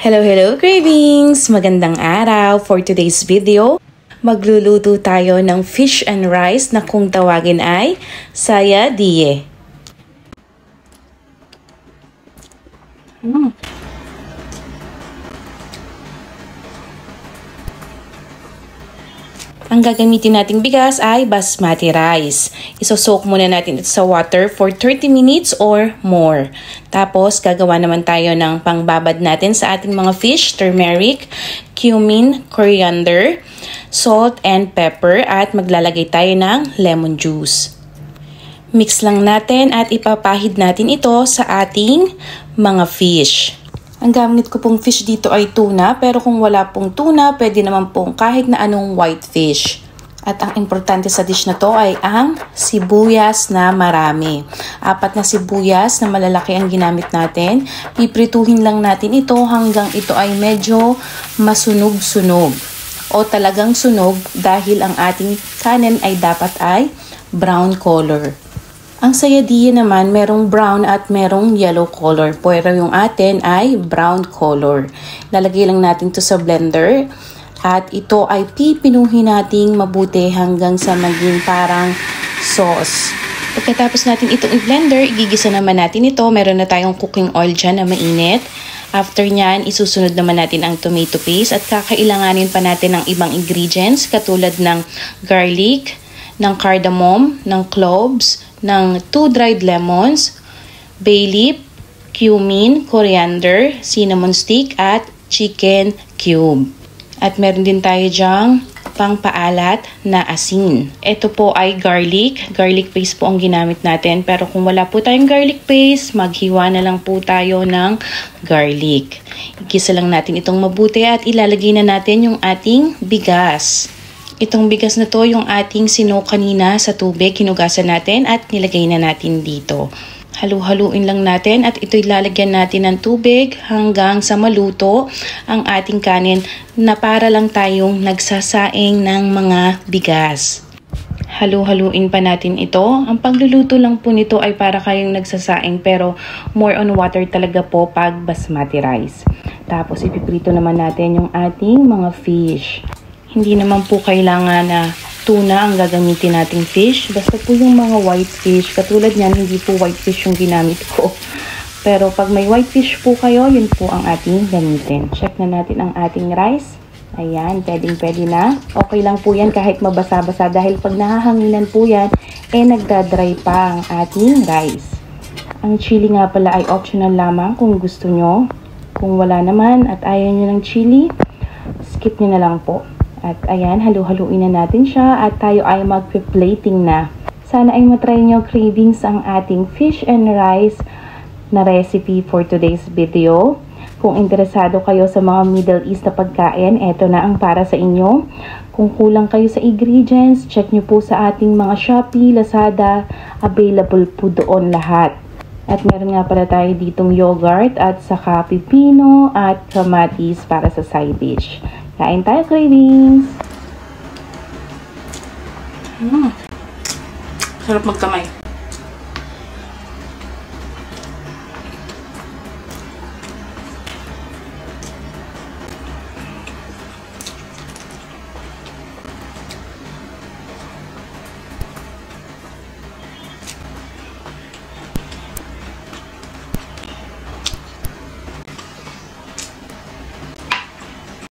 Hello cravings! Magandang araw! For today's video, magluluto tayo ng fish and rice na kung tawagin ay sayadie. Ang gagamitin nating bigas ay basmati rice. Isosoak muna natin ito sa water for 30 minutes or more. Tapos, gagawa naman tayo ng pangbabad natin sa ating mga fish, turmeric, cumin, coriander, salt, and pepper. At maglalagay tayo ng lemon juice. Mix lang natin at ipapahid natin ito sa ating mga fish. Ang gamit ko pong fish dito ay tuna, pero kung wala pong tuna, pwede naman pong kahit na anong white fish. At ang importante sa dish na to ay ang sibuyas na marami. 4 na sibuyas na malalaki ang ginamit natin. Piprituhin lang natin ito hanggang ito ay medyo masunog-sunog. O talagang sunog dahil ang ating kanin ay dapat ay brown color. Ang sayadie naman, merong brown at merong yellow color. Pero yung atin ay brown color. Lalagay lang natin to sa blender. At ito ay pipinuhin nating mabuti hanggang sa maging parang sauce. Pagkatapos natin itong i-blender, igigisa naman natin ito. Meron na tayong cooking oil dyan na mainit. After nyan, isusunod naman natin ang tomato paste. At kakailanganin pa natin ng ibang ingredients katulad ng garlic, ng cardamom, ng cloves, ng 2 dried lemons, bay leaf, cumin, coriander, cinnamon stick, at chicken cube. At meron din tayo dyang pangpaalat na asin. Ito po ay garlic paste po ang ginamit natin. Pero kung wala po tayong garlic paste, maghiwa na lang po tayo ng garlic. Igisa lang natin itong mabuti at ilalagay na natin yung ating bigas. Itong bigas na to yung ating sinoak kanina sa tubig, hinugasan natin at nilagay na natin dito. Halu-haluin lang natin at ito ilalagyan natin ng tubig hanggang sa maluto ang ating kanin na para lang tayong nagsasaing ng mga bigas. Halu-haluin pa natin ito. Ang pagluluto lang po nito ay para kayong nagsasaing pero more on water talaga po pag basmati rice. Tapos ipiprito naman natin yung ating mga fish. Hindi naman po kailangan na tuna ang gagamitin nating fish. Basta po yung mga white fish. Katulad niyan, hindi po white fish yung ginamit ko. Pero pag may white fish po kayo, yun po ang ating gamitin. Check na natin ang ating rice. Ayan, pwede na. Okay lang po yan kahit mabasa-basa dahil pag nahahanginan po yan, nagdadry pa ang ating rice. Ang chili nga pala ay optional lamang kung gusto nyo. Kung wala naman at ayaw nyo ng chili, skip nyo na lang po. At ayan, halu-haluin na natin siya at tayo ay magpe-plating na. Sana ay matry nyo cravings ang ating fish and rice na recipe for today's video. Kung interesado kayo sa mga Middle East na pagkain, eto na ang para sa inyo. Kung kulang kayo sa ingredients, check nyo po sa ating mga Shopee, Lazada, available po doon lahat. At meron nga pala tayo ditong yogurt at saka pipino at kamatis para sa side dish. Kain tayo, cravings! Sarap magkamay.